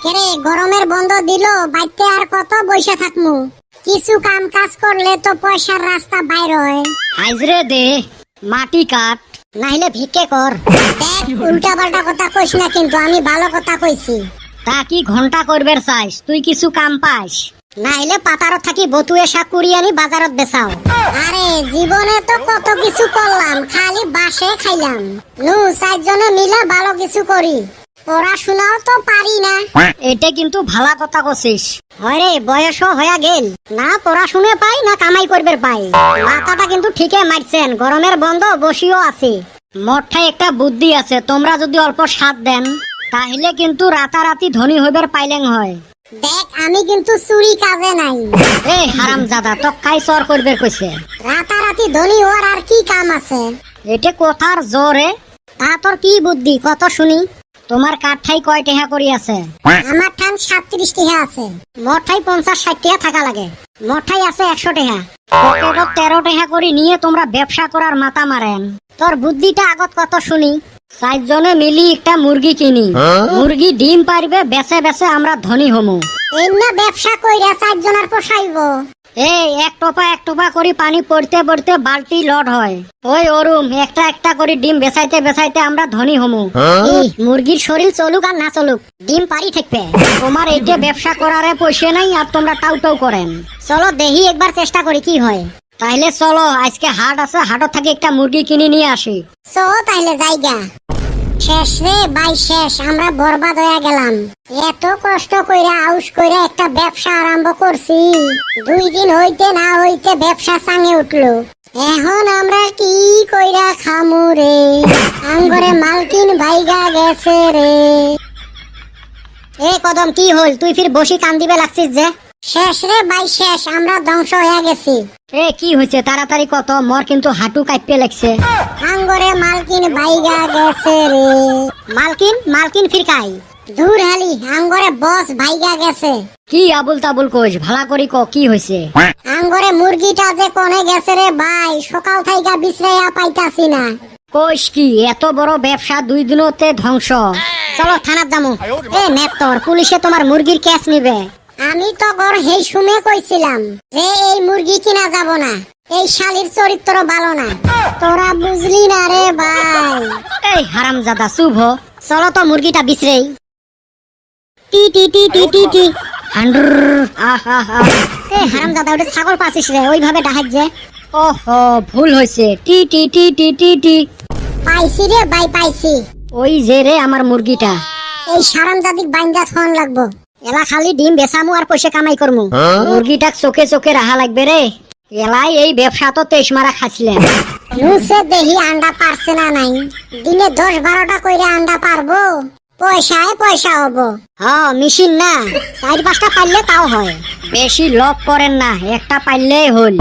কেরে গরমের বন্ধ দিল, বাইতে আর কত বসে থাকমু? কিছু কাম কাজ করলে তো পয়সার রাস্তা বাইর হয়। আইজরে দে মাটি কাট, নাইলে ভিক্ষে কর। দেখ, উল্টা পাল্টা কথা কইস না, কিন্তু আমি ভালো কথা কইছি। তা কি ঘন্টা করবের চাইস? তুই কিছু কাম পাস? নাইলে পাতারত থাকি বতুয়ে শাক কুড়ি আনি বাজারত বেচাও। আরে জীবনে তো কত কিছু করলাম, খালি বাসে খাইলাম। নু চারজনে মিলে ভালো কিছু করি, পড়াশোনাও তো পারি না। এটা কিন্তু ভালা কথা কছিস। হয় রে, বয়সও হয়ে গেল, না পড়াশুনে পাই না কামাই করবে পাই। মাথাটা কিন্তু ঠিকই মারছেন, গরমের বন্ধ বসিও আছে। মঠায় একটা বুদ্ধি আছে, তোমরা যদি অল্প সাথ দেন তাহলে কিন্তু রাতারাতি ধনী হইবার পাইলেন হয়। দেখ, আমি কিন্তু চুরি কাজে নাই। এই হারামজাদা, তো কাই চর করবে কইছে। রাতারাতি ধনী হওয়ার আর কি কাম আছে? এটা কথার জোরে। তা তোর কি বুদ্ধি কত শুনি? তোমার কাঠাই কয় টেহা করি আছে? আমার ঠান 37 টাকা আছে। মঠাই 50-60 টাকা থাকা লাগে। মঠাই আছে 100 টাকা। পকেটত 13 টেহা করি নিয়ে তোমরা ব্যবসা করার মাথা মারেন। তোর বুদ্ধিটা আগত কত শুনি। চারজনে মিলি একটা মুরগি কিনি, মুরগি ডিম পারবে, বেচে বেচে আমরা ধনী হমু। এমনা ব্যবসা কইরা 4 জনের পোষাইব। এই এক টোপা করি পানি পড়তে পড়তে বালতি লড হয়। ওই ওরুম একটা একটা করে ডিম বেচাইতে বেচাইতে আমরা ধনী হমু। মুরগির শরীর চলুক আর না চলুক, ডিম পারি থাকবে। তোমার এইটা ব্যবসা করারে পয়সা নাই আর তোমরা টাউ টাউ করেন। চলো দেখি একবার চেষ্টা করি কি হয়। তাইলে চলো, আজকে হাট আছে, হাটত থেকে একটা মুরগি কিনে নিয়ে আসি। তাইলে যাইগা। শেষ রে ভাই, শেষ। আমরা বরবাদ হয়ে গেলাম। এত কষ্ট কইরা আউশ কইরা একটা ব্যবসা আরম্ভ করছি, 2 দিন হইতে না হইতে ব্যবসা চাঙে উঠলো। এখন আমরা কি কইরা খামু রে? আঙ্গরে মালকিন ভাইগা গেছে রে। এ কদম, কি হল? তুই ফির বসি কান দিবে লাগছিস যে? শেষ রে ভাই, শেষ। আমরা ধ্বংস হয়ে গেছি। এ কি হয়েছে? তাড়াতাড়ি কত, মোর কিন্তু হাঁটু কাঁপতে লাগছে। আঙ্গরে মালকিন ভাইগা গেছে রে। মালকিন ফিরকাই দূর হালি, আঙ্গরে বস ভাইগা গেছে। কি আবুল তাবুল কইস? ভালা করি ক, কি হয়েছে? আঙ্গরে মুরগিটা যে কোনে গেছে রে ভাই, সকাল থাইকা বিশ্রাইয়া পাইতাছি না। কইস কি? এত বড় ব্যবসা 2 দিনতে ধ্বংস। চলো থানাত যামু। এ নেত্তর, পুলিশে তোমার মুরগির ক্যাশ নিবে। আমি তো গর হেই শুনে কইছিলাম যে এই মুরগি কিনা যাব না, এই শালির চরিত্র ভালো না। তোরা বুঝলি না রে ভাই। এই হারামজাদা শুভ, চলো তো মুরগিটা বিছরেই। টি টি টি টি টি টি। হান্ডুর আহা হা। এ হারামজাদা, ওটা ছাগল পাছিস রে, ওইভাবে ডাহাত যে। ওহো, ভুল হয়েছে। টি টি টি টি টি টি। পাইছি রে ভাই, পাইছি। ওই যে রে আমার মুরগিটা। এই হারামজাদিক বাইন্দা খাওয়ান লাগবো। এলা খালি ডিম বেচামু আর পয়সা কামাই করমু। মুরগিটাক চোখে চোখে রাহা লাগবে রে। এলাই এই ব্যবসা তো 23 মারা খাইছিলেন। নুসে দেহি আন্ডা পারছে না নাই। দিনে 10-12টা কইরা আন্ডা পারবো, পয়সায় পয়সা হবো। মেশিন না, 4-5টা পারলে তাও হয়। বেশি লক করেন না, একটা পাইলেই হল।